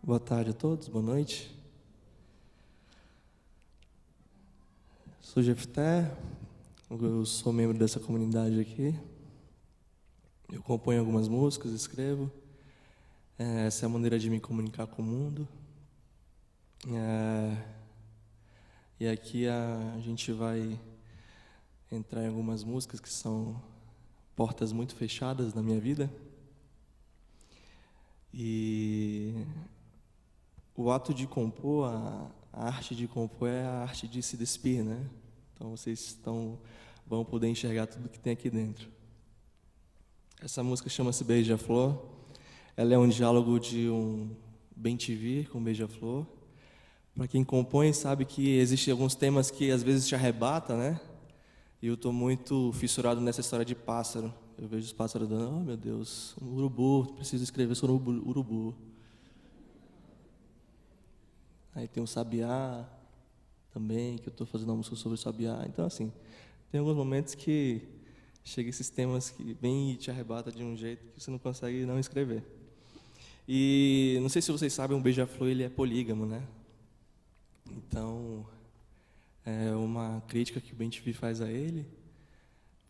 Boa tarde a todos, boa noite. Sou Jefté, eu sou membro dessa comunidade aqui. Eu componho algumas músicas, escrevo. Essa é a maneira de me comunicar com o mundo. E aqui a gente vai entrar em algumas músicas que são portas muito fechadas na minha vida. E o ato de compor, a arte de compor é a arte de se despir, né? Então vocês vão poder enxergar tudo que tem aqui dentro. Essa música chama-se Beija-Flor. Ela é um diálogo de um bem-te-vir com beija-flor. Para quem compõe sabe que existem alguns temas que às vezes te arrebata, né? E eu estou muito fissurado nessa história de pássaro. Eu vejo os pássaros dando, oh meu Deus, um urubu, preciso escrever sobre um urubu. Aí tem o sabiá também, que eu estou fazendo uma música sobre o sabiá. Então, assim, tem alguns momentos que chegam esses temas que vêm e te arrebata de um jeito que você não consegue não escrever. E não sei se vocês sabem, um beija-flor ele é polígamo, né? Então, é uma crítica que o bem-te-vir faz a ele,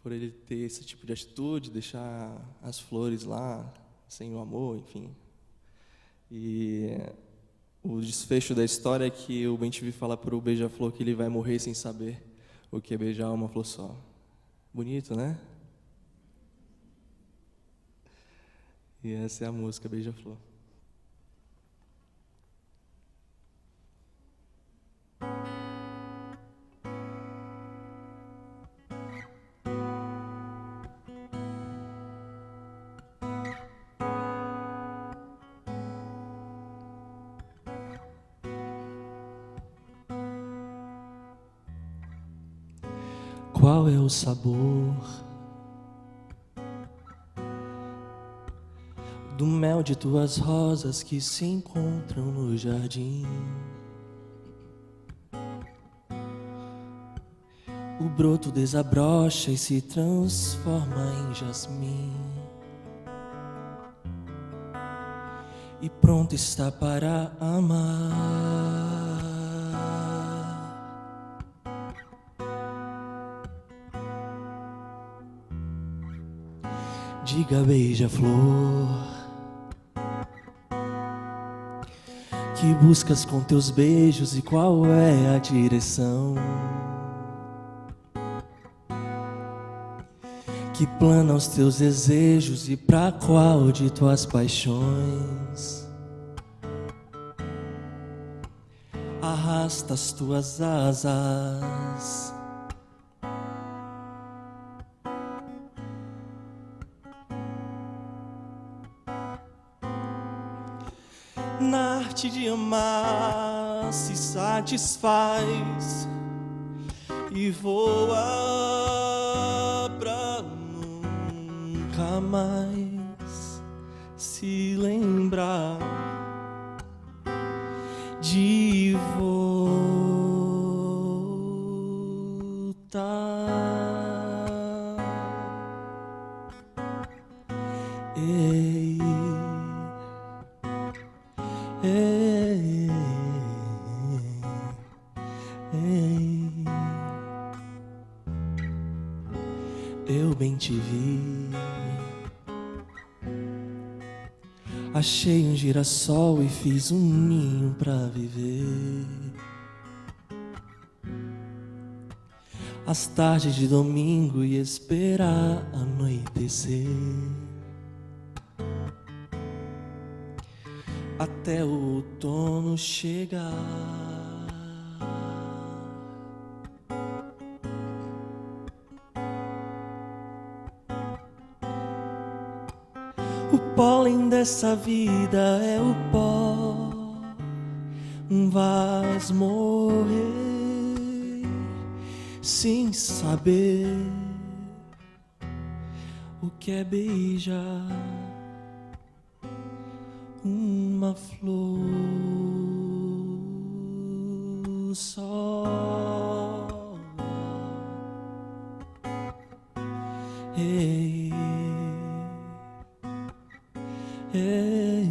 por ele ter esse tipo de atitude, deixar as flores lá, sem o amor, enfim. E o desfecho da história é que o bem-te-vir fala para o beija-flor que ele vai morrer sem saber o que é beijar uma flor só. Bonito, né? E essa é a música Beija-Flor. Qual é o sabor do mel de tuas rosas que se encontram no jardim? O broto desabrocha e se transforma em jasmim, e pronto está para amar. Diga, beija-flor, que buscas com teus beijos e qual é a direção? Que plana os teus desejos e pra qual de tuas paixões? Arrasta as tuas asas. Na arte de amar se satisfaz e voa pra nunca mais se lembrar de voltar. Ei, ei, ei. Eu bem te vi, achei um girassol e fiz um ninho pra viver. As tardes de domingo e esperar anoitecer, até o outono chegar. O pólen dessa vida é o pó, vais morrer sem saber o que é beijar uma flor só. Ei, ei, ei.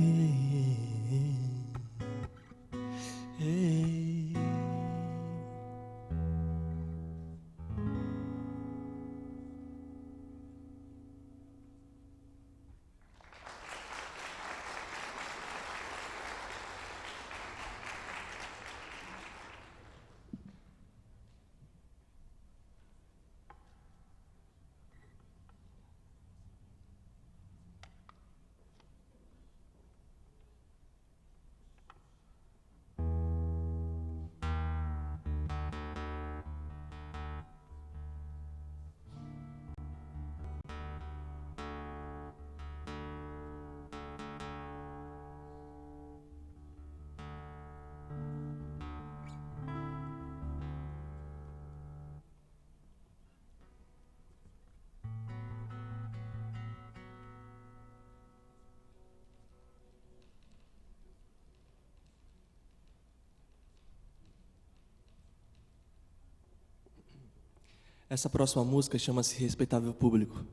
Essa próxima música chama-se Respeitável Público.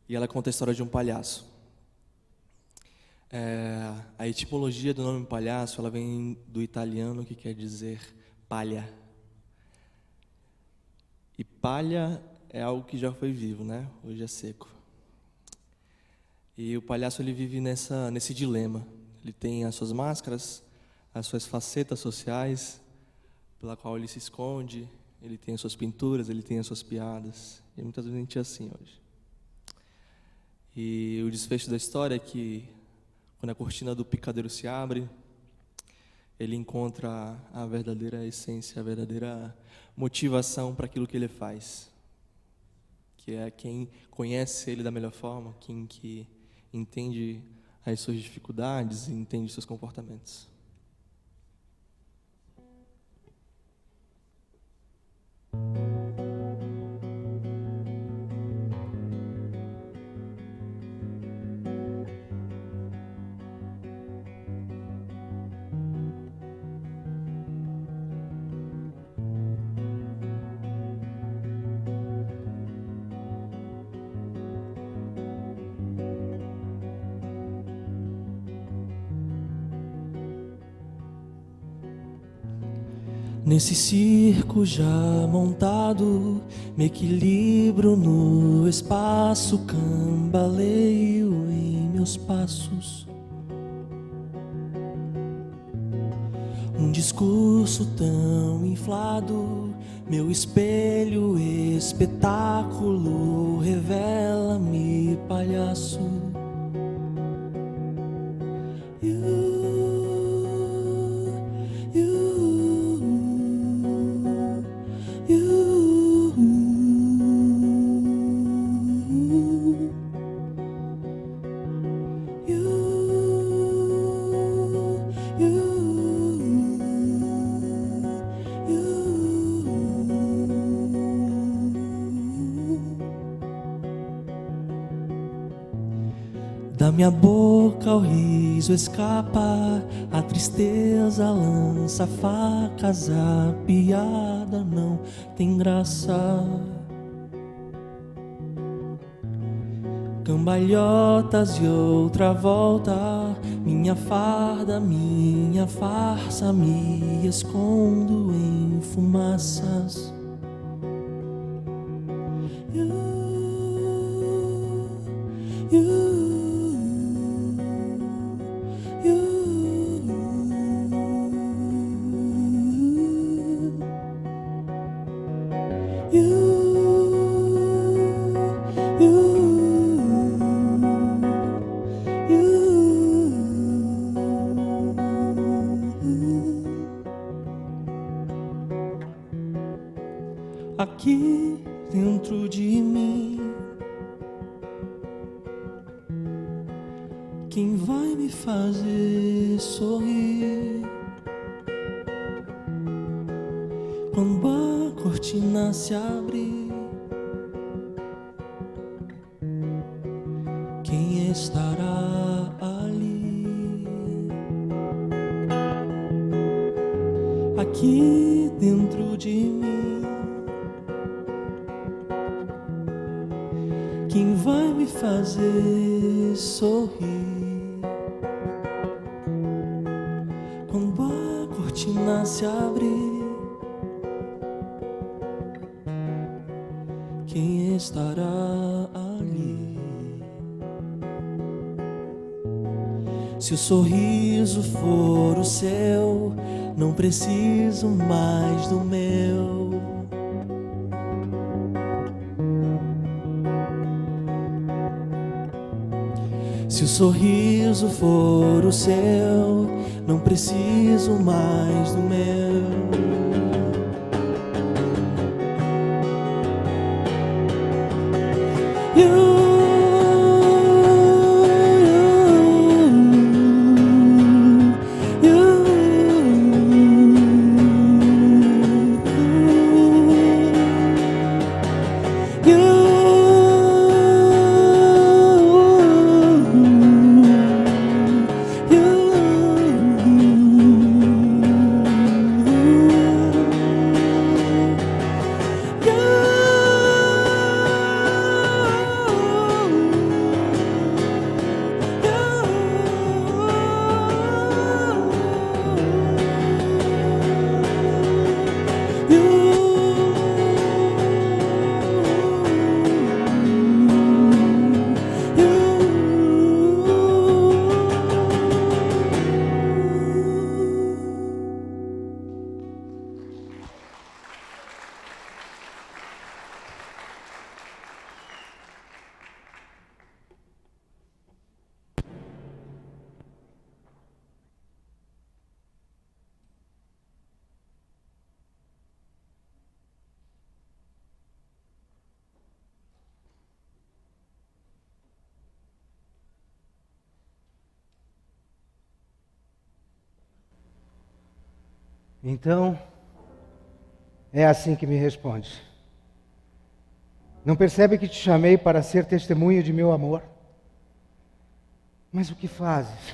E ela conta a história de um palhaço. A etimologia do nome palhaço, ela vem do italiano, que quer dizer palha. E palha é algo que já foi vivo, né? Hoje é seco. E o palhaço, ele vive nesse dilema. Ele tem as suas máscaras, as suas facetas sociais, pela qual ele se esconde. Ele tem as suas pinturas, ele tem as suas piadas. E muitas vezes a gente é assim hoje. E o desfecho da história é que, quando a cortina do picadeiro se abre, ele encontra a verdadeira essência, a verdadeira motivação para aquilo que ele faz. Que é quem conhece ele da melhor forma, quem que entende as suas dificuldades e entende os seus comportamentos. Nesse circo já montado, me equilibro no espaço, cambaleio em meus passos. Um discurso tão inflado, meu espelho, espetáculo, revela-me palhaço. Da minha boca o riso escapa, a tristeza lança facas, a piada não tem graça. Cambalhotas e outra volta, minha farda, minha farsa, me escondo em fumaças. Aqui dentro de mim, quem vai me fazer sorrir quando a cortina se abre? Quem estará ali? Aqui dentro de mim, quem vai me fazer sorrir quando a cortina se abre? Quem estará ali? Se o sorriso for o seu, não preciso mais do meu. Se o sorriso for o seu, não preciso mais do meu. Então, é assim que me responde. Não percebe que te chamei para ser testemunha de meu amor? Mas o que fazes?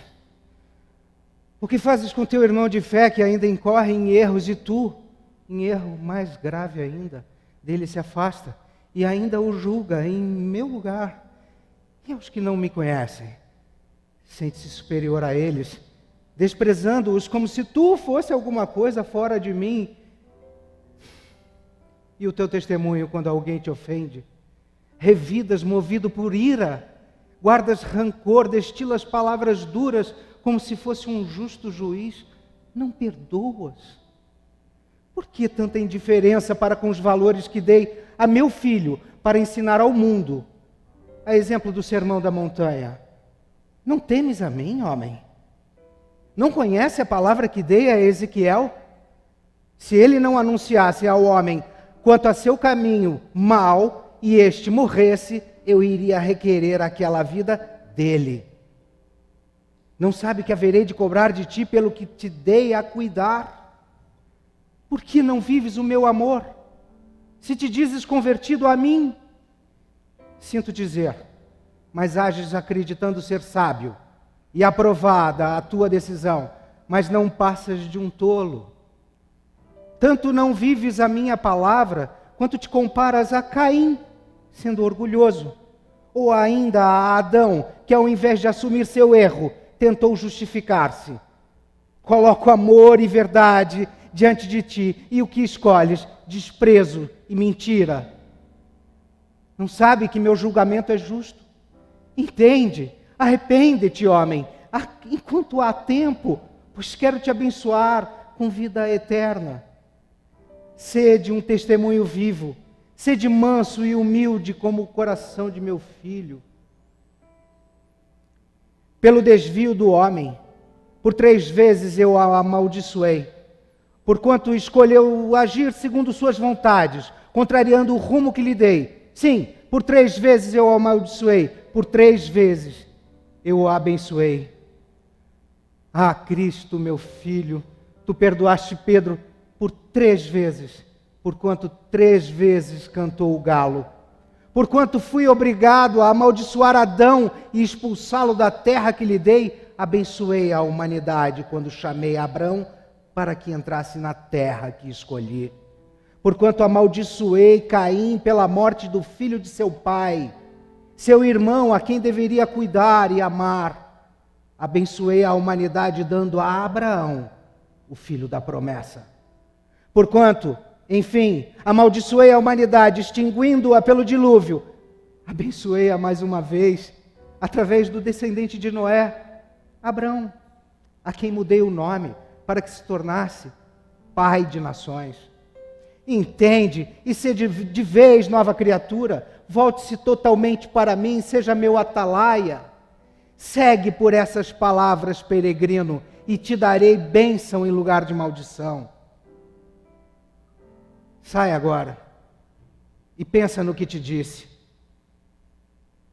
O que fazes com teu irmão de fé que ainda incorre em erros e tu, em erro mais grave ainda, dele se afasta e ainda o julga em meu lugar? E aos que não me conhecem, sente-se superior a eles, desprezando-os como se tu fosse alguma coisa fora de mim. E o teu testemunho quando alguém te ofende? Revidas, movido por ira, guardas rancor, destilas palavras duras, como se fosse um justo juiz, não perdoas? Por que tanta indiferença para com os valores que dei a meu filho para ensinar ao mundo? A exemplo do Sermão da Montanha. Não temes a mim, homem? Não conhece a palavra que dei a Ezequiel? Se ele não anunciasse ao homem quanto a seu caminho mau, e este morresse, eu iria requerer aquela vida dele. Não sabe que haverei de cobrar de ti pelo que te dei a cuidar? Por que não vives o meu amor? Se te dizes convertido a mim, sinto dizer, mas ages acreditando ser sábio, e aprovada a tua decisão, mas não passas de um tolo. Tanto não vives a minha palavra, quanto te comparas a Caim, sendo orgulhoso, ou ainda a Adão, que ao invés de assumir seu erro, tentou justificar-se. Coloco amor e verdade diante de ti, e o que escolhes? Desprezo e mentira. Não sabe que meu julgamento é justo? Entende, arrepende-te, homem, enquanto há tempo, pois quero te abençoar com vida eterna. Sede um testemunho vivo, sede manso e humilde como o coração de meu filho. Pelo desvio do homem, por 3 vezes eu a amaldiçoei, porquanto escolheu agir segundo suas vontades, contrariando o rumo que lhe dei. Sim, por 3 vezes eu o amaldiçoei, por 3 vezes eu o abençoei. Ah, Cristo, meu filho, tu perdoaste Pedro por 3 vezes, porquanto 3 vezes cantou o galo. Porquanto fui obrigado a amaldiçoar Adão e expulsá-lo da terra que lhe dei, abençoei a humanidade quando chamei Abrão para que entrasse na terra que escolhi. Porquanto amaldiçoei Caim pela morte do filho de seu pai, seu irmão a quem deveria cuidar e amar, abençoei a humanidade dando a Abraão o filho da promessa. Porquanto, enfim, amaldiçoei a humanidade, extinguindo-a pelo dilúvio, abençoei-a mais uma vez, através do descendente de Noé, Abrão, a quem mudei o nome, para que se tornasse pai de nações. Entende, e seja de vez nova criatura, volte-se totalmente para mim, seja meu atalaia. Segue por essas palavras, peregrino, e te darei bênção em lugar de maldição. Sai agora e pensa no que te disse,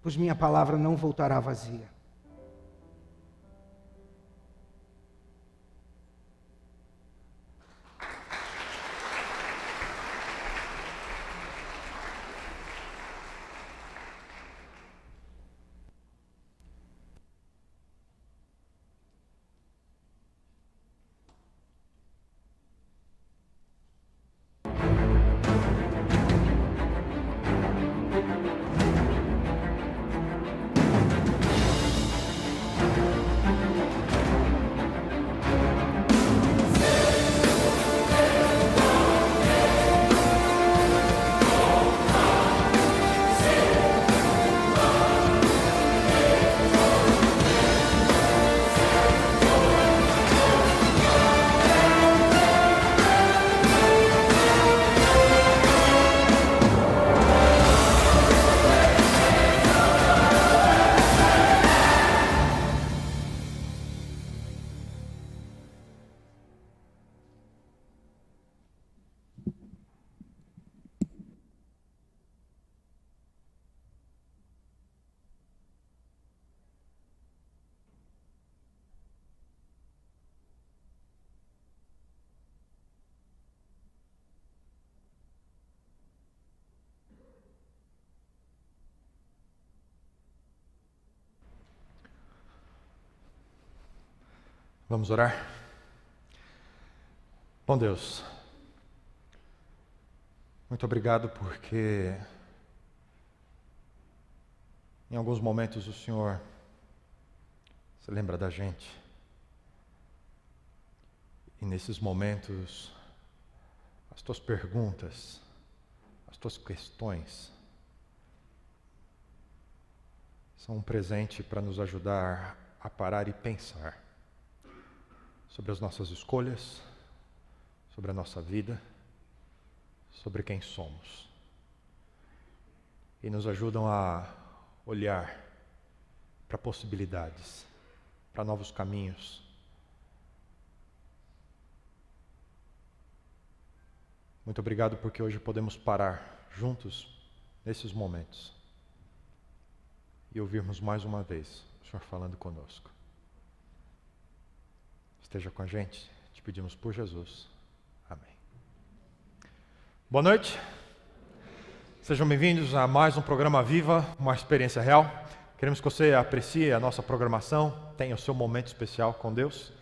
pois minha palavra não voltará vazia. Vamos orar? Bom Deus, muito obrigado porque em alguns momentos o Senhor se lembra da gente. E nesses momentos, as tuas perguntas, as tuas questões são um presente para nos ajudar a parar e pensar sobre as nossas escolhas, sobre a nossa vida, sobre quem somos. E nos ajudam a olhar para possibilidades, para novos caminhos. Muito obrigado porque hoje podemos parar juntos nesses momentos e ouvirmos mais uma vez o Senhor falando conosco. Esteja com a gente, te pedimos por Jesus. Amém. Boa noite. Sejam bem-vindos a mais um programa Viva, uma experiência real. Queremos que você aprecie a nossa programação, tenha o seu momento especial com Deus.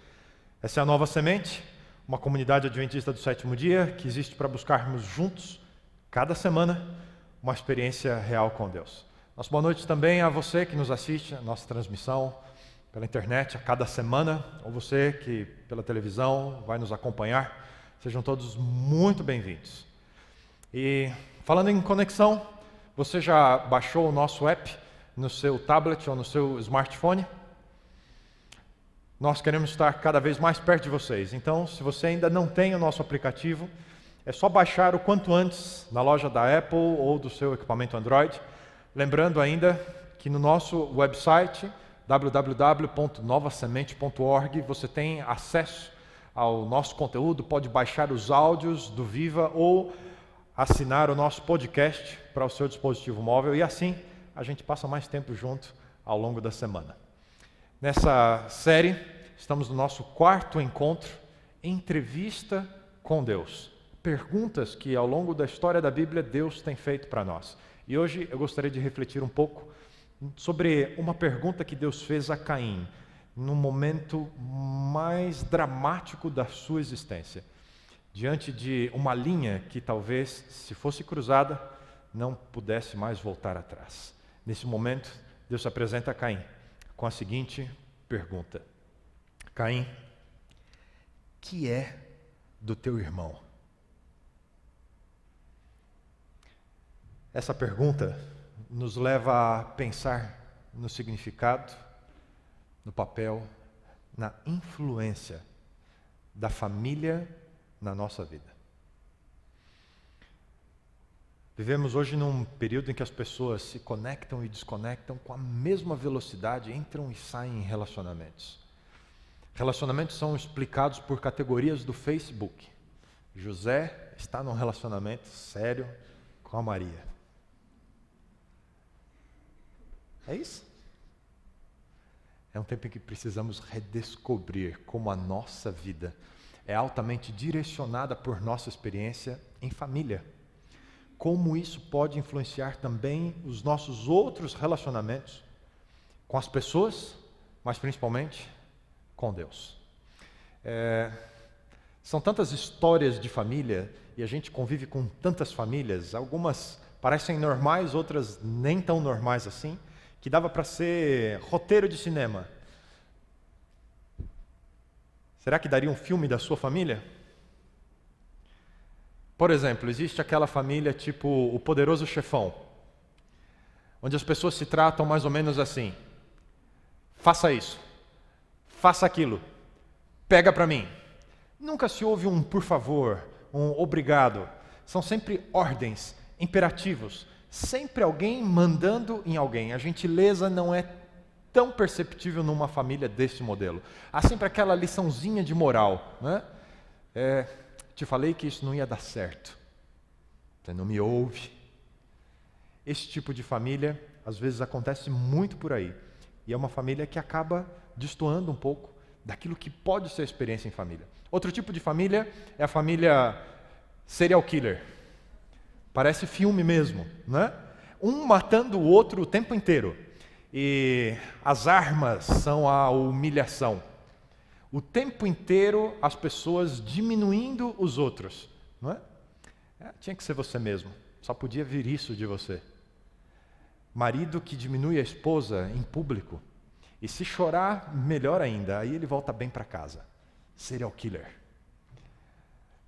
Essa é a Nova Semente, uma comunidade adventista do sétimo dia que existe para buscarmos juntos, cada semana, uma experiência real com Deus. Nossa boa noite também a você que nos assiste, a nossa transmissão pela internet a cada semana, ou você que pela televisão vai nos acompanhar. Sejam todos muito bem-vindos. E falando em conexão, você já baixou o nosso app no seu tablet ou no seu smartphone? Nós queremos estar cada vez mais perto de vocês. Então, se você ainda não tem o nosso aplicativo, é só baixar o quanto antes na loja da Apple ou do seu equipamento Android. Lembrando ainda que no nosso website www.novasemente.org você tem acesso ao nosso conteúdo, pode baixar os áudios do Viva ou assinar o nosso podcast para o seu dispositivo móvel e assim a gente passa mais tempo junto ao longo da semana. Nessa série, estamos no nosso quarto encontro, Entrevista com Deus. Perguntas que ao longo da história da Bíblia Deus tem feito para nós. E hoje eu gostaria de refletir um pouco sobre uma pergunta que Deus fez a Caim, no momento mais dramático da sua existência. Diante de uma linha que talvez, se fosse cruzada, não pudesse mais voltar atrás. Nesse momento, Deus se apresenta a Caim com a seguinte pergunta: Caim, que é do teu irmão? Essa pergunta nos leva a pensar no significado, no papel, na influência da família na nossa vida. Vivemos hoje num período em que as pessoas se conectam e desconectam com a mesma velocidade, entram e saem em relacionamentos. Relacionamentos são explicados por categorias do Facebook. José está num relacionamento sério com a Maria. É isso? É um tempo em que precisamos redescobrir como a nossa vida é altamente direcionada por nossa experiência em família. Como isso pode influenciar também os nossos outros relacionamentos com as pessoas, mas principalmente com Deus. São tantas histórias de família e a gente convive com tantas famílias, algumas parecem normais, outras nem tão normais assim, que dava para ser roteiro de cinema. Será que daria um filme da sua família? Por exemplo, existe aquela família tipo O Poderoso Chefão, onde as pessoas se tratam mais ou menos assim: faça isso, faça aquilo, pega para mim. Nunca se ouve um por favor, um obrigado. São sempre ordens, imperativos, sempre alguém mandando em alguém. A gentileza não é tão perceptível numa família desse modelo. Há sempre aquela liçãozinha de moral, né? Te falei que isso não ia dar certo. Você não me ouve. Esse tipo de família, às vezes, acontece muito por aí. E é uma família que acaba destoando um pouco daquilo que pode ser a experiência em família. Outro tipo de família é a família serial killer. Parece filme mesmo, né? Um matando o outro o tempo inteiro. E as armas são a humilhação. o tempo inteiro as pessoas diminuindo os outros, não é? Tinha que ser você mesmo, só podia vir isso de você. Marido que diminui a esposa em público, e se chorar, melhor ainda, aí ele volta bem para casa. Serial killer.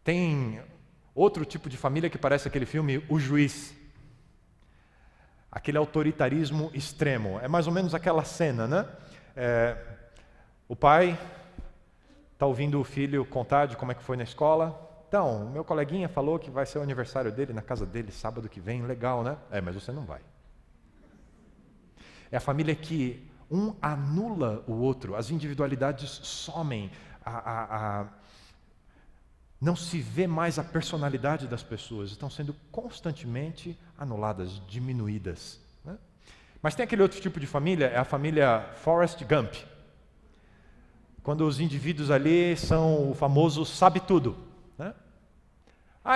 Tem outro tipo de família que parece aquele filme O Juiz. Aquele autoritarismo extremo. É mais ou menos aquela cena, né? O pai está ouvindo o filho contar de como é que foi na escola. Então, o meu coleguinha falou que vai ser o aniversário dele na casa dele sábado que vem. Legal, né? Mas você não vai. É a família que um anula o outro. As individualidades somem. Não se vê mais a personalidade das pessoas. Estão sendo constantemente anuladas, diminuídas, né? Mas tem aquele outro tipo de família, é a família Forrest Gump. Quando os indivíduos ali são o famoso sabe tudo, né?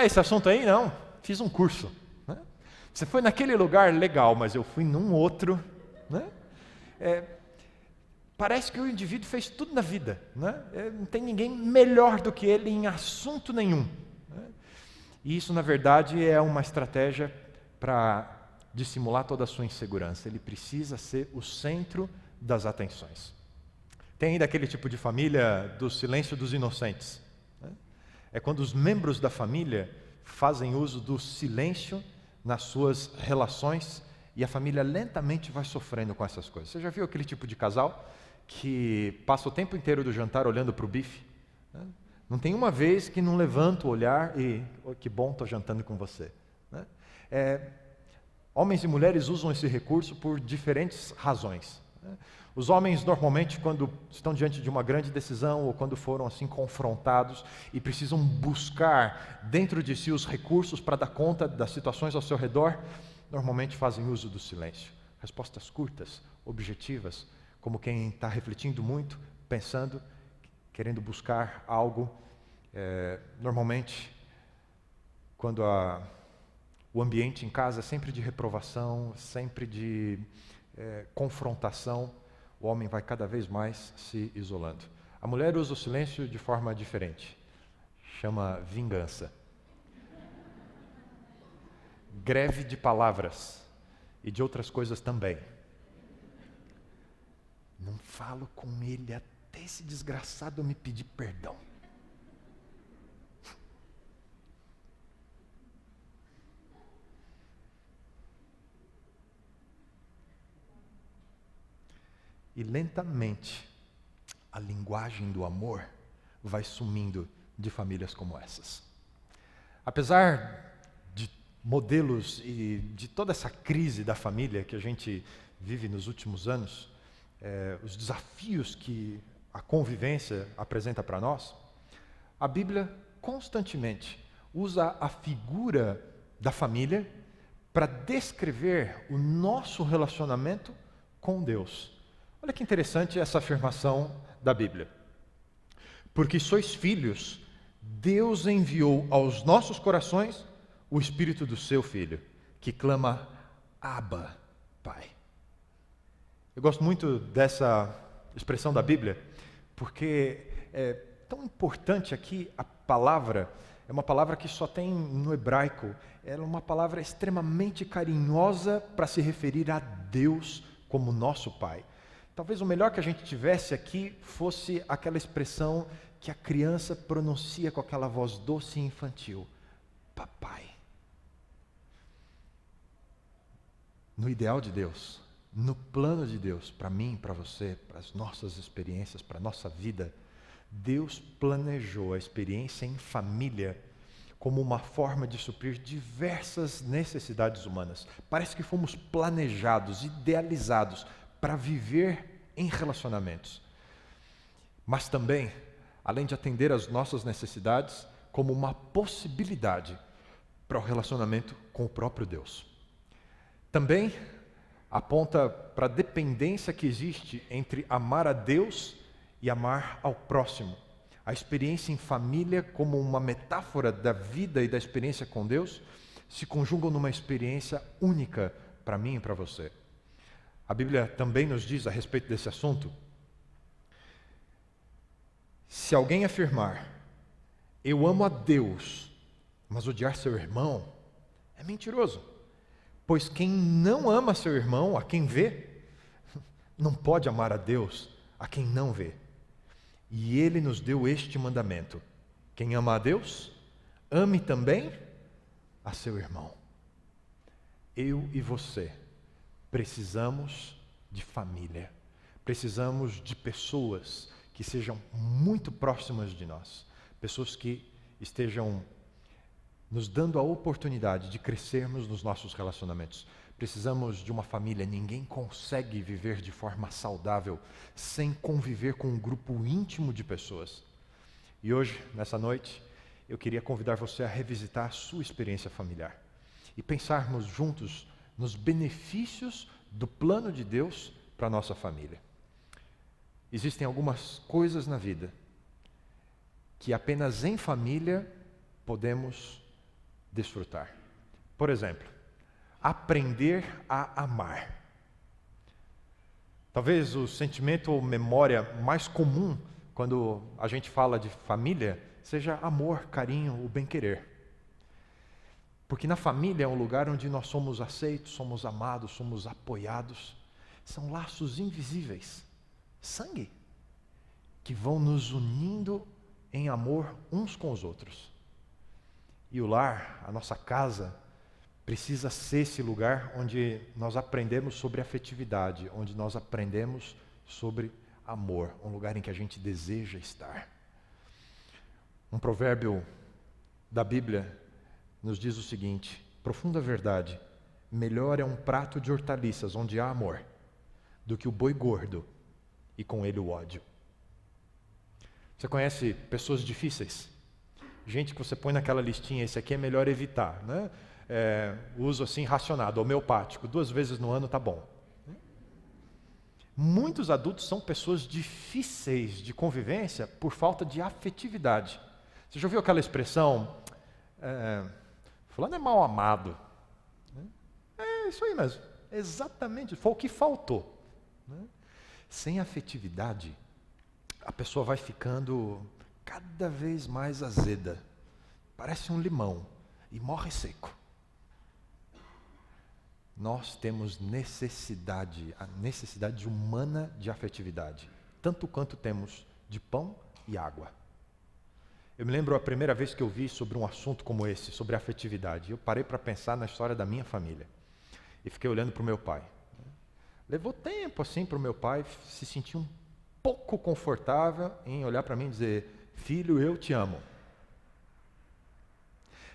Esse assunto aí não, fiz um curso, né? Você foi naquele lugar, legal, mas eu fui num outro, né? Parece que o indivíduo fez tudo na vida, né? Não tem ninguém melhor do que ele em assunto nenhum, né? E isso, na verdade, é uma estratégia para dissimular toda a sua insegurança. Ele precisa ser o centro das atenções. Tem ainda aquele tipo de família do silêncio dos inocentes, né? É quando os membros da família fazem uso do silêncio nas suas relações e a família lentamente vai sofrendo com essas coisas. Você já viu aquele tipo de casal que passa o tempo inteiro do jantar olhando para o bife, né? Não tem uma vez que não levanta o olhar e que bom, estou jantando com você, né? Homens e mulheres usam esse recurso por diferentes razões, né? Os homens normalmente quando estão diante de uma grande decisão ou quando foram assim confrontados e precisam buscar dentro de si os recursos para dar conta das situações ao seu redor, normalmente fazem uso do silêncio. Respostas curtas, objetivas, como quem está refletindo muito, pensando, querendo buscar algo. Normalmente, quando o ambiente em casa é sempre de reprovação, sempre de confrontação, o homem vai cada vez mais se isolando. A mulher usa o silêncio de forma diferente. Chama vingança. Greve de palavras e de outras coisas também. Não falo com ele até esse desgraçado me pedir perdão. E lentamente, a linguagem do amor vai sumindo de famílias como essas. Apesar de modelos e de toda essa crise da família que a gente vive nos últimos anos, os desafios que a convivência apresenta para nós, a Bíblia constantemente usa a figura da família para descrever o nosso relacionamento com Deus. Olha que interessante essa afirmação da Bíblia. Porque sois filhos, Deus enviou aos nossos corações o Espírito do seu Filho, que clama, Abba, Pai. Eu gosto muito dessa expressão da Bíblia, porque é tão importante aqui a palavra, é uma palavra que só tem no hebraico, ela é uma palavra extremamente carinhosa para se referir a Deus como nosso Pai. Talvez o melhor que a gente tivesse aqui fosse aquela expressão que a criança pronuncia com aquela voz doce e infantil, papai. No ideal de Deus, no plano de Deus, para mim, para você, para as nossas experiências, para a nossa vida, Deus planejou a experiência em família como uma forma de suprir diversas necessidades humanas. Parece que fomos planejados, idealizados para viver em relacionamentos. Mas também, além de atender às nossas necessidades, como uma possibilidade para o relacionamento com o próprio Deus. Também aponta para a dependência que existe entre amar a Deus e amar ao próximo. A experiência em família, como uma metáfora da vida e da experiência com Deus, se conjugam numa experiência única para mim e para você. A Bíblia também nos diz a respeito desse assunto, Se alguém afirmar, eu amo a Deus, mas odiar seu irmão, é mentiroso. Pois quem não ama seu irmão, a quem vê, não pode amar a Deus, a quem não vê. E Ele nos deu este mandamento: quem ama a Deus, ame também a seu irmão. Eu e você precisamos de família. Precisamos de pessoas que sejam muito próximas de nós. Pessoas que estejam nos dando a oportunidade de crescermos nos nossos relacionamentos. Precisamos de uma família. Ninguém consegue viver de forma saudável sem conviver com um grupo íntimo de pessoas. E hoje, nessa noite, eu queria convidar você a revisitar a sua experiência familiar e pensarmos juntos nos benefícios do plano de Deus para a nossa família. Existem algumas coisas na vida que apenas em família podemos desfrutar. Por exemplo, aprender a amar. Talvez o sentimento ou memória mais comum quando a gente fala de família seja amor, carinho, o bem-querer. Porque na família é um lugar onde nós somos aceitos, somos amados, somos apoiados. São laços invisíveis, sangue, que vão nos unindo em amor uns com os outros. E o lar, a nossa casa, precisa ser esse lugar onde nós aprendemos sobre afetividade, onde nós aprendemos sobre amor, um lugar em que a gente deseja estar. Um provérbio da Bíblia nos diz o seguinte: profunda verdade, melhor é um prato de hortaliças onde há amor, do que o boi gordo e com ele o ódio. Você conhece pessoas difíceis? Gente que você põe naquela listinha, esse aqui é melhor evitar, né? Uso assim racionado, homeopático, 2 vezes no ano tá bom. Muitos adultos são pessoas difíceis de convivência por falta de afetividade. Você já ouviu aquela expressão, fulano é mal amado? É isso aí mesmo, exatamente, foi o que faltou. Sem afetividade, a pessoa vai ficando cada vez mais azeda, parece um limão e morre seco. Nós temos necessidade, a necessidade humana de afetividade, tanto quanto temos de pão e água. Eu me lembro a primeira vez que eu vi sobre um assunto como esse, sobre afetividade. Eu parei para pensar na história da minha família e fiquei olhando para o meu pai. Levou tempo assim para o meu pai se sentir um pouco confortável em olhar para mim e dizer: filho, eu te amo.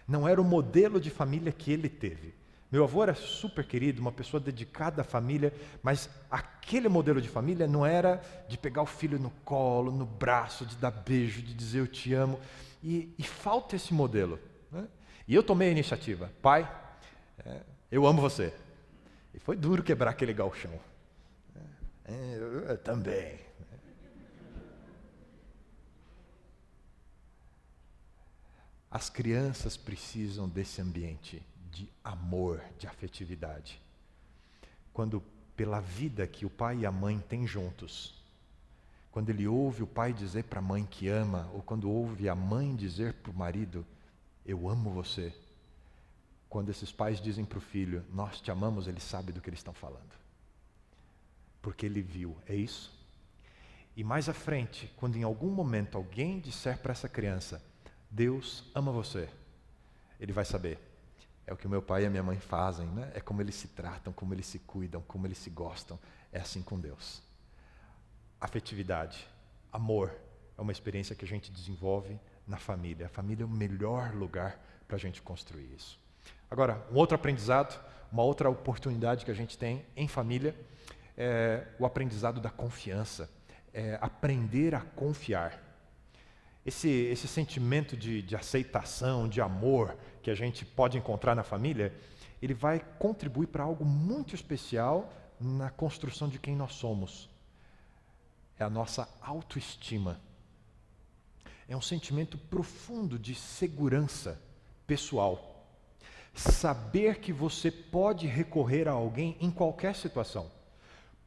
Não era o modelo de família que ele teve. Meu avô era super querido, uma pessoa dedicada à família, mas aquele modelo de família não era de pegar o filho no colo, no braço, de dar beijo, de dizer eu te amo. E falta esse modelo, né? E eu tomei a iniciativa: pai, eu amo você. E foi duro quebrar aquele gauchão. Eu também. As crianças precisam desse ambiente de amor, de afetividade. Quando pela vida que o pai e a mãe têm juntos, quando ele ouve o pai dizer para a mãe que ama, ou quando ouve a mãe dizer para o marido, eu amo você. Quando esses pais dizem para o filho, nós te amamos, ele sabe do que eles estão falando. Porque ele viu, é isso? E mais à frente, quando em algum momento alguém disser para essa criança, Deus ama você, ele vai saber. É o que o meu pai e a minha mãe fazem, né? É como eles se tratam, como eles se cuidam, como eles se gostam. É assim com Deus. Afetividade, amor, é uma experiência que a gente desenvolve na família. A família é o melhor lugar para a gente construir isso. Agora, um outro aprendizado, uma outra oportunidade que a gente tem em família é o aprendizado da confiança. É aprender a confiar. Esse sentimento de aceitação, de amor que a gente pode encontrar na família, ele vai contribuir para algo muito especial na construção de quem nós somos. É a nossa autoestima. É um sentimento profundo de segurança pessoal. Saber que você pode recorrer a alguém em qualquer situação,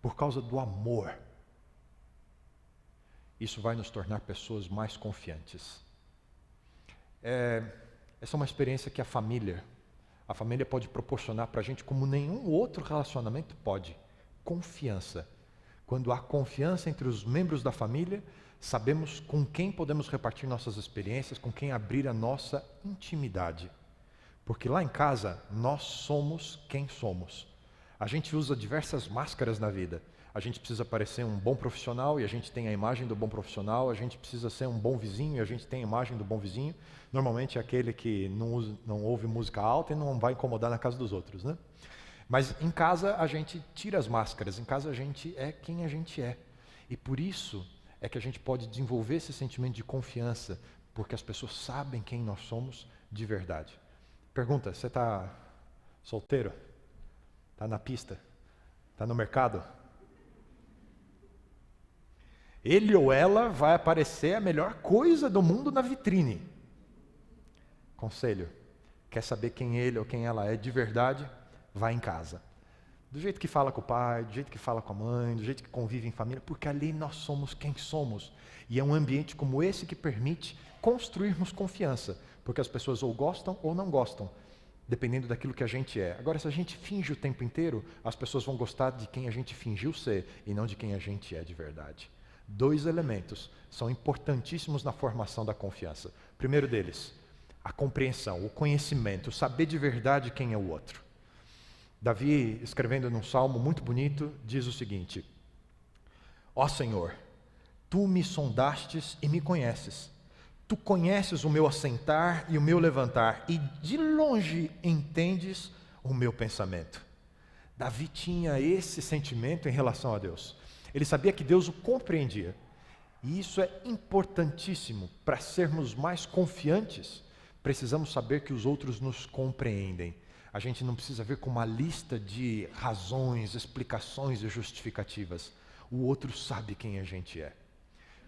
por causa do amor Isso vai nos tornar pessoas mais confiantes. Essa é uma experiência que a família pode proporcionar para a gente como nenhum outro relacionamento pode. Confiança. Quando há confiança entre os membros da família, sabemos com quem podemos repartir nossas experiências, com quem abrir a nossa intimidade. Porque lá em casa, nós somos quem somos. A gente usa diversas máscaras na vida. A gente precisa parecer um bom profissional e a gente tem a imagem do bom profissional. A gente precisa ser um bom vizinho e a gente tem a imagem do bom vizinho. Normalmente é aquele que não ouve música alta e não vai incomodar na casa dos outros, né? Mas em casa a gente tira as máscaras. Em casa a gente é quem a gente é. E por isso é que a gente pode desenvolver esse sentimento de confiança, porque as pessoas sabem quem nós somos de verdade. Pergunta, você está solteiro? Está na pista? Está no mercado? Ele ou ela vai aparecer a melhor coisa do mundo na vitrine. Conselho, quer saber quem ele ou quem ela é de verdade? Vai em casa. Do jeito que fala com o pai, do jeito que fala com a mãe, do jeito que convive em família, porque ali nós somos quem somos. E é um ambiente como esse que permite construirmos confiança, porque as pessoas ou gostam ou não gostam, dependendo daquilo que a gente é. Agora, se a gente finge o tempo inteiro, as pessoas vão gostar de quem a gente fingiu ser e não de quem a gente é de verdade. 2 elementos são importantíssimos na formação da confiança. O primeiro deles, a compreensão, o conhecimento, saber de verdade quem é o outro. Davi, escrevendo num salmo muito bonito, diz o seguinte: Ó Senhor, Tu me sondastes e me conheces. Tu conheces o meu assentar e o meu levantar, e de longe entendes o meu pensamento. Davi tinha esse sentimento em relação a Deus. Ele sabia que Deus o compreendia. E isso é importantíssimo. Para sermos mais confiantes, precisamos saber que os outros nos compreendem. A gente não precisa ver com uma lista de razões, explicações e justificativas. O outro sabe quem a gente é.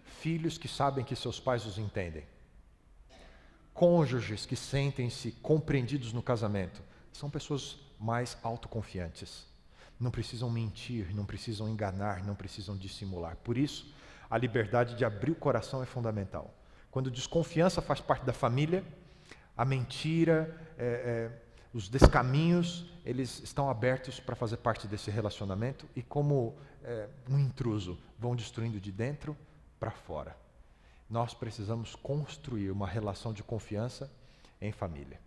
Filhos que sabem que seus pais os entendem. Cônjuges que sentem-se compreendidos no casamento. São pessoas mais autoconfiantes. Não precisam mentir, não precisam enganar, não precisam dissimular. Por isso, a liberdade de abrir o coração é fundamental. Quando desconfiança faz parte da família, a mentira, os descaminhos, eles estão abertos para fazer parte desse relacionamento e como um intruso, vão destruindo de dentro para fora. Nós precisamos construir uma relação de confiança em família.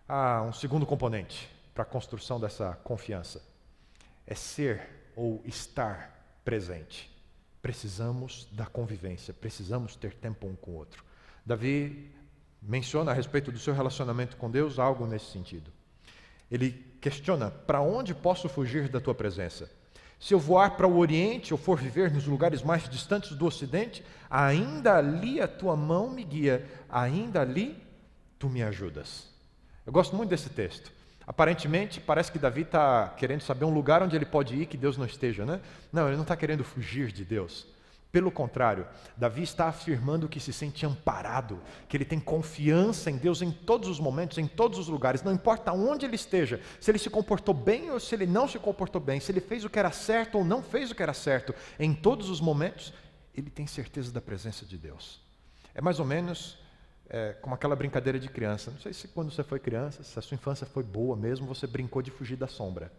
Há um segundo componente para a construção dessa confiança. É ser ou estar presente. Precisamos da convivência, precisamos ter tempo um com o outro. Davi menciona a respeito do seu relacionamento com Deus algo nesse sentido. Ele questiona: para onde posso fugir da tua presença? Se eu voar para o Oriente ou for viver nos lugares mais distantes do Ocidente, ainda ali a tua mão me guia, ainda ali tu me ajudas. Eu gosto muito desse texto. Aparentemente, parece que Davi está querendo saber um lugar onde ele pode ir que Deus não esteja, né? Não, ele não está querendo fugir de Deus. Pelo contrário, Davi está afirmando que se sente amparado, que ele tem confiança em Deus em todos os momentos, em todos os lugares, não importa onde ele esteja, se ele se comportou bem ou se ele não se comportou bem, se ele fez o que era certo ou não fez o que era certo, em todos os momentos, ele tem certeza da presença de Deus. É mais ou menos como aquela brincadeira de criança. Não sei se quando você foi criança, se a sua infância foi boa mesmo, você brincou de fugir da sombra.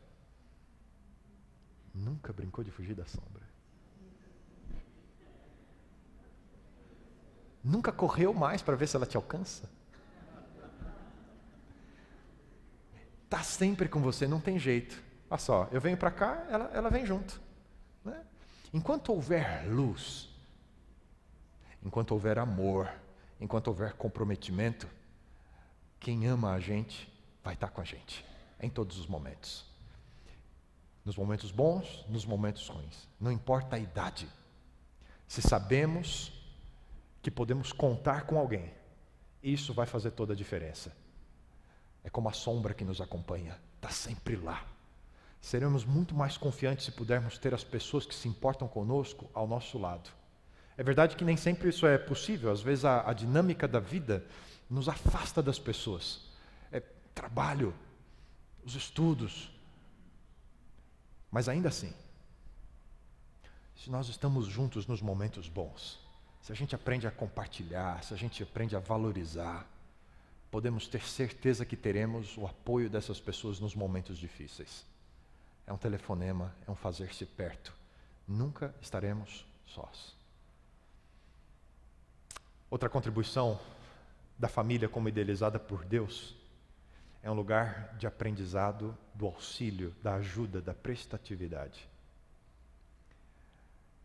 Nunca brincou de fugir da sombra. Nunca correu mais para ver se ela te alcança? Está sempre com você, não tem jeito. Olha só, eu venho para cá, ela vem junto. Né? Enquanto houver luz, enquanto houver amor, enquanto houver comprometimento, quem ama a gente vai estar com a gente, em todos os momentos. Nos momentos bons, nos momentos ruins. Não importa a idade. Se sabemos que podemos contar com alguém, isso vai fazer toda a diferença. É como a sombra que nos acompanha, está sempre lá. Seremos muito mais confiantes se pudermos ter as pessoas que se importam conosco ao nosso lado. É verdade que nem sempre isso é possível, às vezes a dinâmica da vida nos afasta das pessoas. Trabalho, os estudos. Mas ainda assim, se nós estamos juntos nos momentos bons, se a gente aprende a compartilhar, se a gente aprende a valorizar, podemos ter certeza que teremos o apoio dessas pessoas nos momentos difíceis. É um telefonema, é um fazer-se perto. Nunca estaremos sós. Outra contribuição da família como idealizada por Deus é um lugar de aprendizado do auxílio, da ajuda, da prestatividade.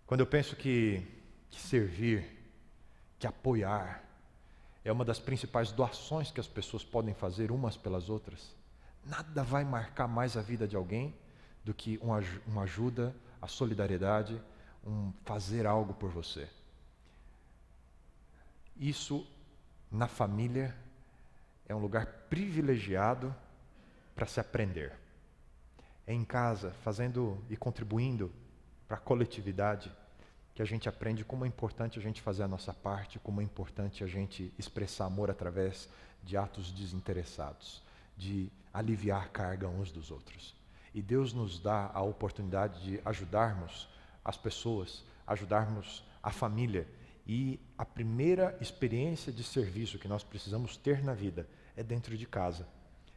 Quando eu penso que servir, que apoiar, é uma das principais doações que as pessoas podem fazer umas pelas outras, nada vai marcar mais a vida de alguém do que uma ajuda, a solidariedade, fazer algo por você. Isso, na família, é um lugar privilegiado para se aprender. É em casa, fazendo e contribuindo para a coletividade, que a gente aprende como é importante a gente fazer a nossa parte, como é importante a gente expressar amor através de atos desinteressados, de aliviar a carga uns dos outros. E Deus nos dá a oportunidade de ajudarmos as pessoas, ajudarmos a família. E a primeira experiência de serviço que nós precisamos ter na vida é dentro de casa.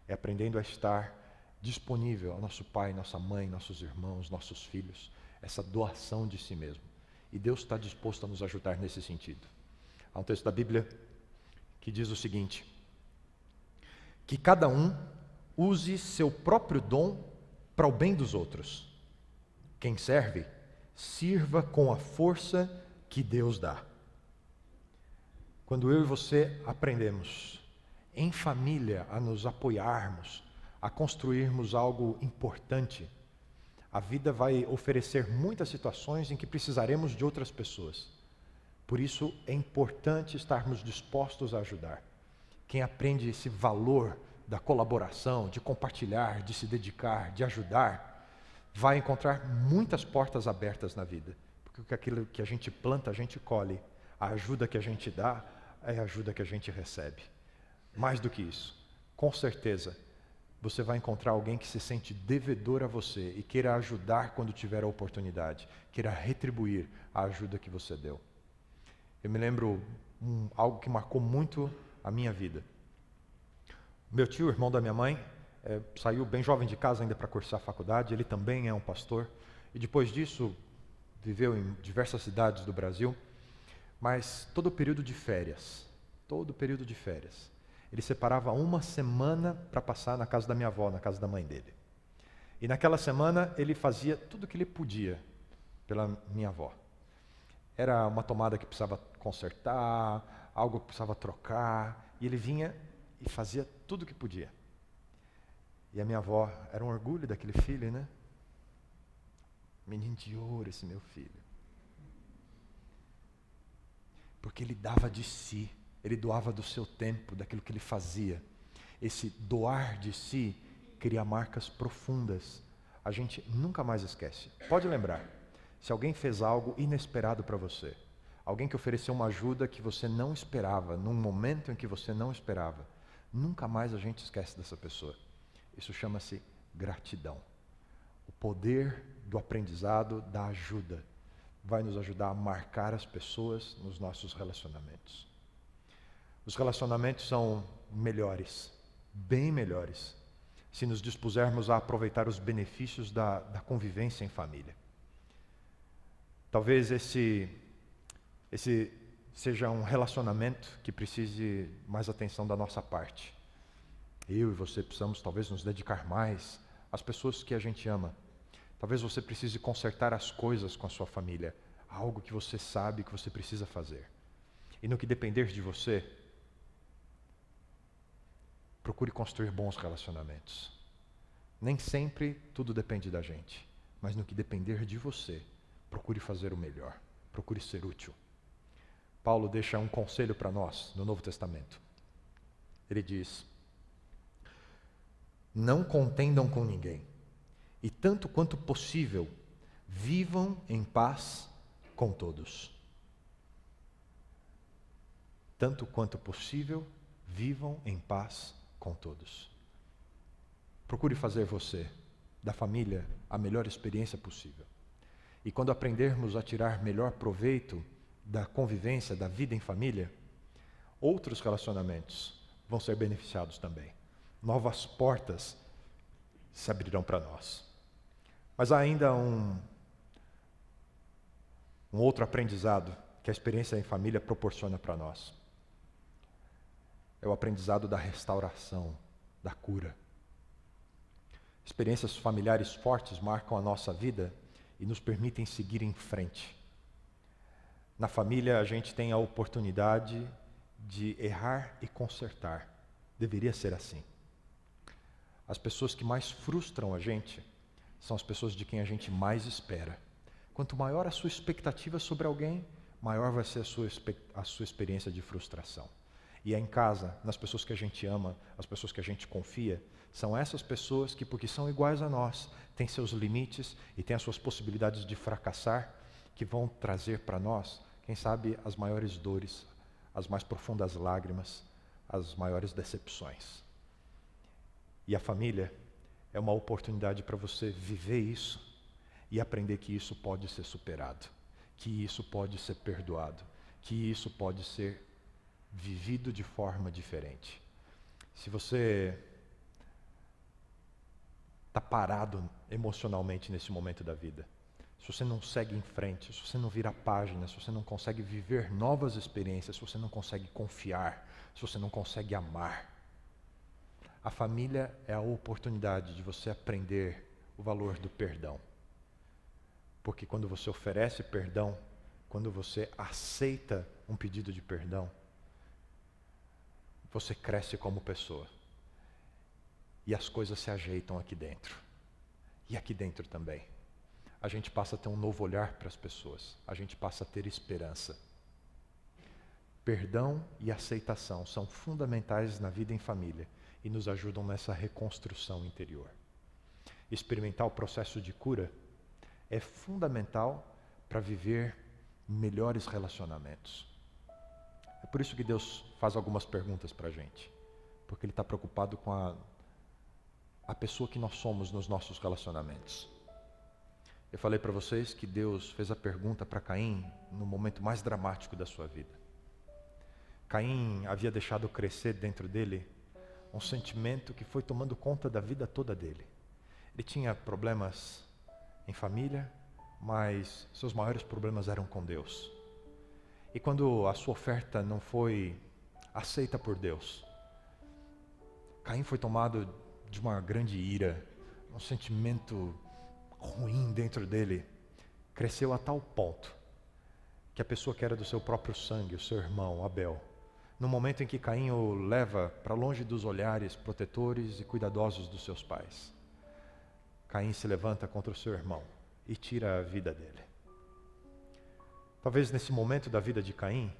É aprendendo a estar disponível ao nosso pai, nossa mãe, nossos irmãos, nossos filhos. Essa doação de si mesmo. E Deus está disposto a nos ajudar nesse sentido. Há um texto da Bíblia que diz o seguinte: que cada um use seu próprio dom para o bem dos outros. Quem serve, sirva com a força que Deus dá. Quando eu e você aprendemos em família a nos apoiarmos, a construirmos algo importante, a vida vai oferecer muitas situações em que precisaremos de outras pessoas. Por isso é importante estarmos dispostos a ajudar. Quem aprende esse valor da colaboração, de compartilhar, de se dedicar, de ajudar, vai encontrar muitas portas abertas na vida. Porque aquilo que a gente planta, a gente colhe. A ajuda que a gente dá é a ajuda que a gente recebe. Mais do que isso, com certeza, você vai encontrar alguém que se sente devedor a você e queira ajudar quando tiver a oportunidade, queira retribuir a ajuda que você deu. Eu me lembro algo que marcou muito a minha vida. Meu tio, irmão da minha mãe, saiu bem jovem de casa ainda para cursar a faculdade, ele também é um pastor, e depois disso viveu em diversas cidades do Brasil, mas todo o período de férias, ele separava uma semana para passar na casa da minha avó, na casa da mãe dele. E naquela semana ele fazia tudo o que ele podia pela minha avó. Era uma tomada que precisava consertar, algo que precisava trocar, e ele vinha e fazia tudo o que podia. E a minha avó era um orgulho daquele filho, né? Menino de ouro esse meu filho. Porque ele dava de si. Ele doava do seu tempo, daquilo que ele fazia. Esse doar de si cria marcas profundas. A gente nunca mais esquece. Pode lembrar, se alguém fez algo inesperado para você, alguém que ofereceu uma ajuda que você não esperava, num momento em que você não esperava, nunca mais a gente esquece dessa pessoa. Isso chama-se gratidão. O poder do aprendizado, da ajuda, vai nos ajudar a marcar as pessoas nos nossos relacionamentos. Os relacionamentos são melhores, bem melhores, se nos dispusermos a aproveitar os benefícios da convivência em família. Talvez esse seja um relacionamento que precise mais atenção da nossa parte. Eu e você precisamos talvez nos dedicar mais às pessoas que a gente ama. Talvez você precise consertar as coisas com a sua família, algo que você sabe que você precisa fazer. E no que depender de você, procure construir bons relacionamentos. Nem sempre tudo depende da gente, mas no que depender de você, procure fazer o melhor, procure ser útil. Paulo deixa um conselho para nós no Novo Testamento. Ele diz: não contendam com ninguém, e tanto quanto possível, vivam em paz com todos. Tanto quanto possível, vivam em paz com todos. Procure fazer você, da família, a melhor experiência possível. E quando aprendermos a tirar melhor proveito da convivência, da vida em família, outros relacionamentos vão ser beneficiados também. Novas portas se abrirão para nós. Mas há ainda um outro aprendizado que a experiência em família proporciona para nós. É o aprendizado da restauração, da cura. Experiências familiares fortes marcam a nossa vida e nos permitem seguir em frente. Na família, a gente tem a oportunidade de errar e consertar. Deveria ser assim. As pessoas que mais frustram a gente são as pessoas de quem a gente mais espera. Quanto maior a sua expectativa sobre alguém, maior vai ser a sua experiência de frustração. E é em casa, nas pessoas que a gente ama, as pessoas que a gente confia, são essas pessoas que, porque são iguais a nós, têm seus limites e têm as suas possibilidades de fracassar, que vão trazer para nós, quem sabe, as maiores dores, as mais profundas lágrimas, as maiores decepções. E a família é uma oportunidade para você viver isso e aprender que isso pode ser superado, que isso pode ser perdoado, que isso pode ser vivido de forma diferente. Se você está parado emocionalmente nesse momento da vida, se você não segue em frente, se você não vira a página, se você não consegue viver novas experiências, se você não consegue confiar, se você não consegue amar, a família é a oportunidade de você aprender o valor do perdão. Porque quando você oferece perdão, quando você aceita um pedido de perdão, você cresce como pessoa. E as coisas se ajeitam aqui dentro. E aqui dentro também. A gente passa a ter um novo olhar para as pessoas. A gente passa a ter esperança. Perdão e aceitação são fundamentais na vida em família e nos ajudam nessa reconstrução interior. Experimentar o processo de cura é fundamental para viver melhores relacionamentos. É por isso que Deus faz algumas perguntas para a gente. Porque Ele está preocupado com a pessoa que nós somos nos nossos relacionamentos. Eu falei para vocês que Deus fez a pergunta para Caim no momento mais dramático da sua vida. Caim havia deixado crescer dentro dele um sentimento que foi tomando conta da vida toda dele. Ele tinha problemas em família, mas seus maiores problemas eram com Deus. E quando a sua oferta não foi aceita por Deus, Caim foi tomado de uma grande ira, um sentimento ruim dentro dele, cresceu a tal ponto que a pessoa que era do seu próprio sangue, o seu irmão Abel, no momento em que Caim o leva para longe dos olhares protetores e cuidadosos dos seus pais, Caim se levanta contra o seu irmão e tira a vida dele. Talvez nesse momento da vida de Caim,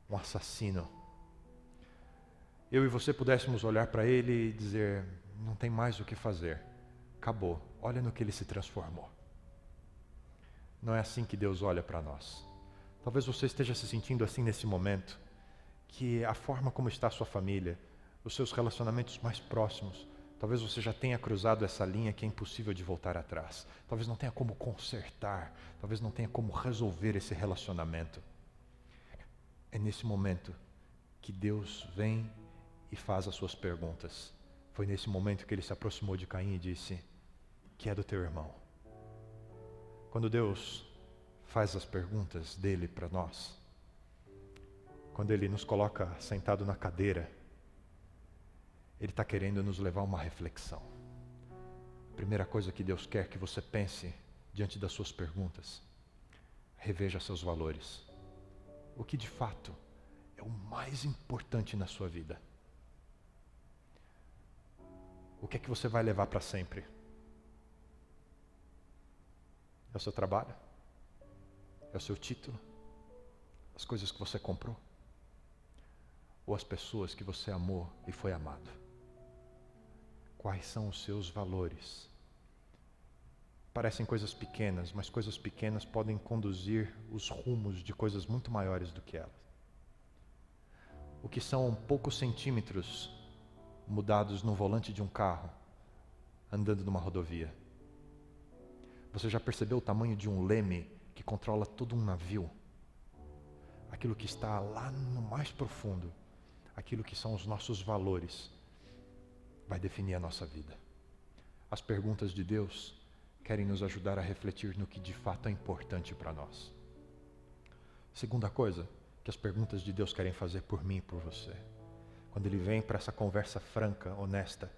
um assassino, eu e você pudéssemos olhar para ele e dizer, não tem mais o que fazer, acabou, olha no que ele se transformou. Não é assim que Deus olha para nós. Talvez você esteja se sentindo assim nesse momento, que a forma como está a sua família, os seus relacionamentos mais próximos, talvez você já tenha cruzado essa linha que é impossível de voltar atrás. Talvez não tenha como consertar, talvez não tenha como resolver esse relacionamento. É nesse momento que Deus vem e faz as suas perguntas. Foi nesse momento que ele se aproximou de Caim e disse, que é do teu irmão? Quando Deus faz as perguntas dele para nós, quando Ele nos coloca sentado na cadeira, Ele está querendo nos levar a uma reflexão. A primeira coisa que Deus quer que você pense diante das suas perguntas, reveja seus valores. O que de fato é o mais importante na sua vida? O que é que você vai levar para sempre? É o seu trabalho? É o seu título? As coisas que você comprou? Ou as pessoas que você amou e foi amado? Quais são os seus valores? Parecem coisas pequenas, mas coisas pequenas podem conduzir os rumos de coisas muito maiores do que elas. O que são poucos centímetros mudados no volante de um carro, andando numa rodovia? Você já percebeu o tamanho de um leme que controla todo um navio? Aquilo que está lá no mais profundo, aquilo que são os nossos valores, vai definir a nossa vida. As perguntas de Deus querem nos ajudar a refletir no que de fato é importante para nós. Segunda coisa que as perguntas de Deus querem fazer por mim e por você. Quando Ele vem para essa conversa franca, honesta,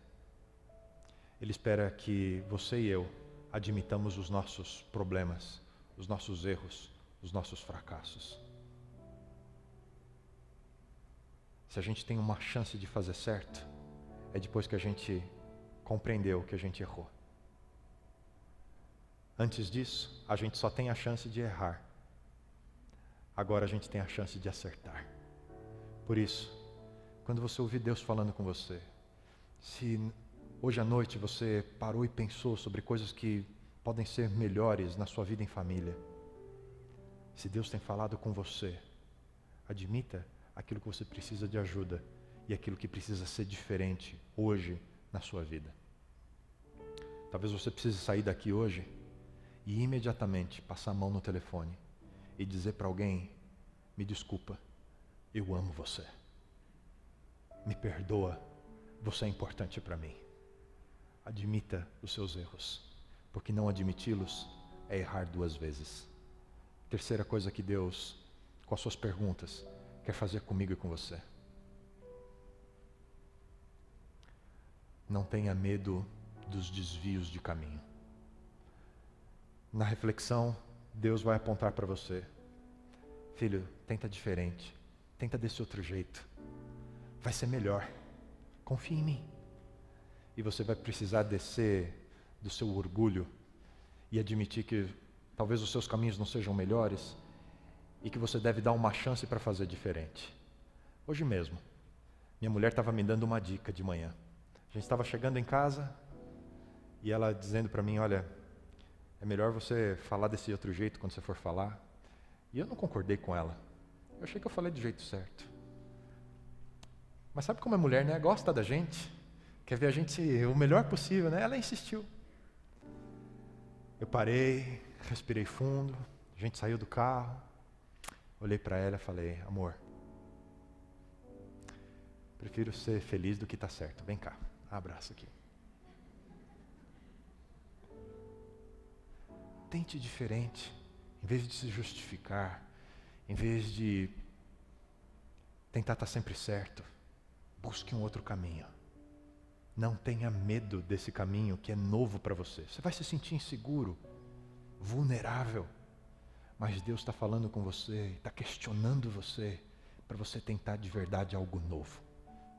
Ele espera que você e eu admitamos os nossos problemas, os nossos erros, os nossos fracassos. Se a gente tem uma chance de fazer certo, é depois que a gente compreendeu que a gente errou. Antes disso, a gente só tem a chance de errar. Agora a gente tem a chance de acertar. Por isso, quando você ouvir Deus falando com você, se hoje à noite você parou e pensou sobre coisas que podem ser melhores na sua vida em família, se Deus tem falado com você, admita aquilo que você precisa de ajuda e aquilo que precisa ser diferente hoje na sua vida. Talvez você precise sair daqui hoje e imediatamente passar a mão no telefone e dizer para alguém: me desculpa, eu amo você. Me perdoa, você é importante para mim. Admita os seus erros, porque não admiti-los é errar duas vezes. Terceira coisa que Deus, com as suas perguntas, quer fazer comigo e com você. Não tenha medo dos desvios de caminho. Na reflexão, Deus vai apontar para você: filho, tenta diferente, tenta desse outro jeito, vai ser melhor, confia em mim. E você vai precisar descer do seu orgulho e admitir que talvez os seus caminhos não sejam melhores e que você deve dar uma chance para fazer diferente. Hoje mesmo, minha mulher estava me dando uma dica de manhã. A gente estava chegando em casa e ela dizendo para mim: olha, é melhor você falar desse outro jeito quando você for falar. E eu não concordei com ela. Eu achei que eu falei do jeito certo. Mas sabe como é mulher, né? Gosta da gente, quer ver a gente o melhor possível, né? Ela insistiu. Eu parei, respirei fundo, a gente saiu do carro, olhei para ela e falei: amor, prefiro ser feliz do que estar certo. Vem cá, abraço aqui. Tente diferente, em vez de se justificar, em vez de tentar estar sempre certo, busque um outro caminho. Não tenha medo desse caminho que é novo para você. Você vai se sentir inseguro, vulnerável, mas Deus está falando com você, está questionando você, para você tentar de verdade algo novo.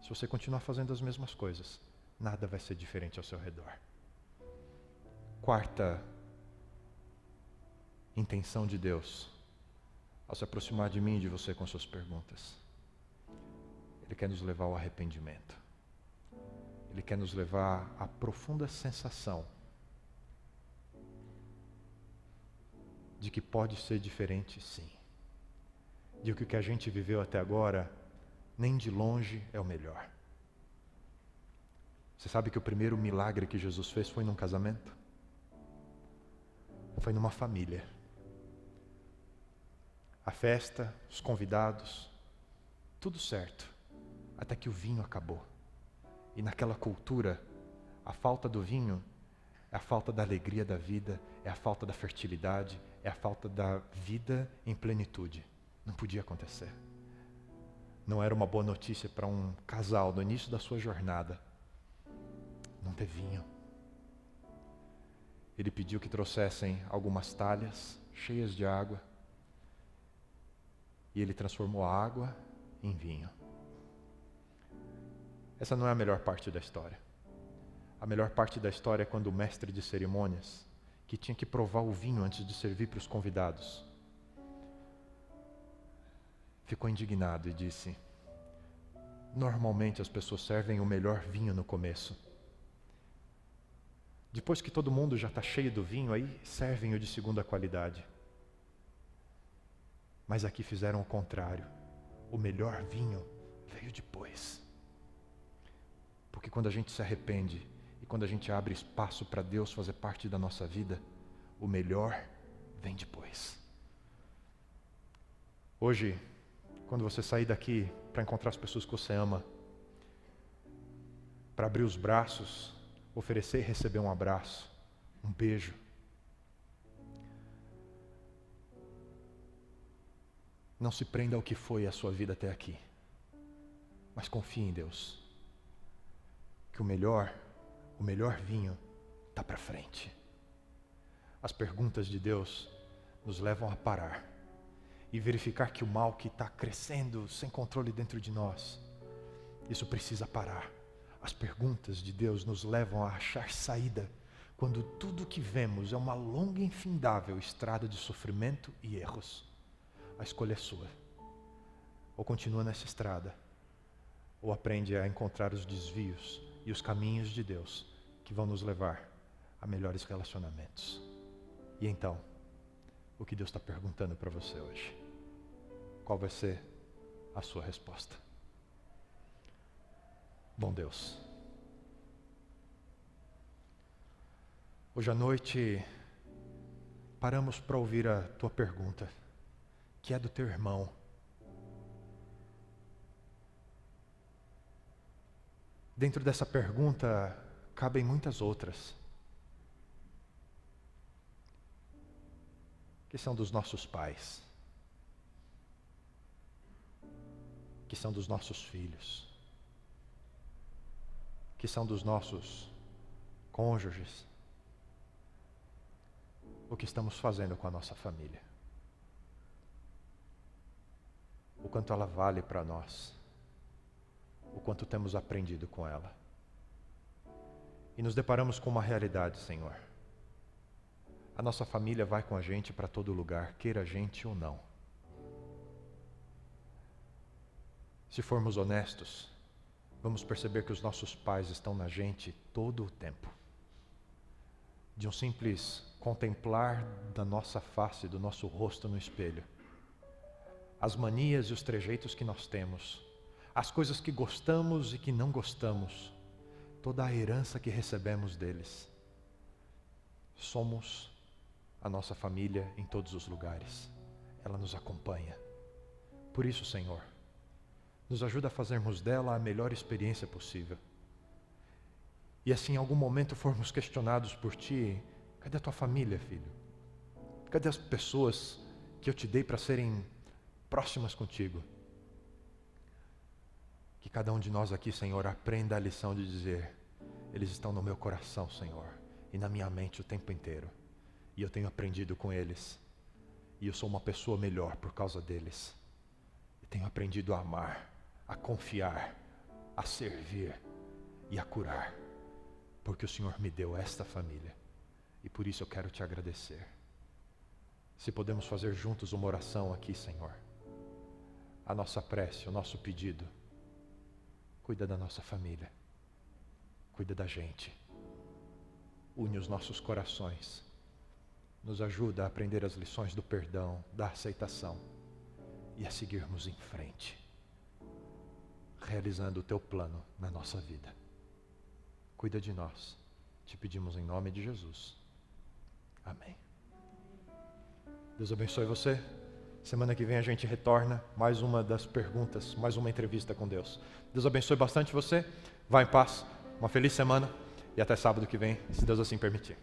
Se você continuar fazendo as mesmas coisas, nada vai ser diferente ao seu redor. Quarta intenção de Deus ao se aproximar de mim e de você com suas perguntas: Ele quer nos levar ao arrependimento. Ele quer nos levar à profunda sensação de que pode ser diferente, sim. De que o que a gente viveu até agora nem de longe é o melhor. Você sabe que o primeiro milagre que Jesus fez foi num casamento? Foi numa família. A festa, os convidados, tudo certo, até que o vinho acabou. E naquela cultura, a falta do vinho é a falta da alegria da vida, é a falta da fertilidade, é a falta da vida em plenitude. Não podia acontecer. Não era uma boa notícia para um casal no início da sua jornada não ter vinho. Ele pediu que trouxessem algumas talhas cheias de água e ele transformou a água em vinho. Essa não é a melhor parte da história. A melhor parte da história é quando o mestre de cerimônias, que tinha que provar o vinho antes de servir para os convidados, ficou indignado e disse: normalmente as pessoas servem o melhor vinho no começo. Depois que todo mundo já está cheio do vinho, aí servem o de segunda qualidade. Mas aqui fizeram o contrário. O melhor vinho veio depois. Porque quando a gente se arrepende e quando a gente abre espaço para Deus fazer parte da nossa vida, o melhor vem depois. Hoje, quando você sair daqui para encontrar as pessoas que você ama, para abrir os braços, oferecer e receber um abraço, um beijo, não se prenda ao que foi a sua vida até aqui, mas confie em Deus, que o melhor vinho está para frente. As perguntas de Deus nos levam a parar e verificar que o mal que está crescendo sem controle dentro de nós, isso precisa parar. As perguntas de Deus nos levam a achar saída quando tudo o que vemos é uma longa e infindável estrada de sofrimento e erros. A escolha é sua. Ou continua nessa estrada, ou aprende a encontrar os desvios e os caminhos de Deus que vão nos levar a melhores relacionamentos. E então, o que Deus está perguntando para você hoje? Qual vai ser a sua resposta? Bom Deus, hoje à noite paramos para ouvir a tua pergunta, que é do teu irmão. Dentro dessa pergunta cabem muitas outras, que são dos nossos pais, que são dos nossos filhos, que são dos nossos cônjuges, o que estamos fazendo com a nossa família, o quanto ela vale para nós, o quanto temos aprendido com ela. E nos deparamos com uma realidade, Senhor. A nossa família vai com a gente para todo lugar, queira a gente ou não. Se formos honestos, vamos perceber que os nossos pais estão na gente todo o tempo. De um simples contemplar da nossa face, do nosso rosto no espelho, as manias e os trejeitos que nós temos, as coisas que gostamos e que não gostamos, toda a herança que recebemos deles. Somos a nossa família em todos os lugares. Ela nos acompanha. Por isso, Senhor, nos ajuda a fazermos dela a melhor experiência possível. E assim, em algum momento formos questionados por Ti, cadê a tua família, filho? Cadê as pessoas que eu te dei para serem próximas contigo? Que cada um de nós aqui, Senhor, aprenda a lição de dizer: eles estão no meu coração, Senhor, e na minha mente o tempo inteiro. E eu tenho aprendido com eles. E eu sou uma pessoa melhor por causa deles. E tenho aprendido a amar, a confiar, a servir e a curar. Porque o Senhor me deu esta família. E por isso eu quero te agradecer. Se podemos fazer juntos uma oração aqui, Senhor. A nossa prece, o nosso pedido. Cuida da nossa família. Cuida da gente. Une os nossos corações. Nos ajuda a aprender as lições do perdão, da aceitação e a seguirmos em frente, realizando o Teu plano na nossa vida. Cuida de nós. Te pedimos em nome de Jesus. Amém. Deus abençoe você. Semana que vem a gente retorna mais uma das perguntas, mais uma entrevista com Deus. Deus abençoe bastante você. Vá em paz. Uma feliz semana e até sábado que vem, se Deus assim permitir.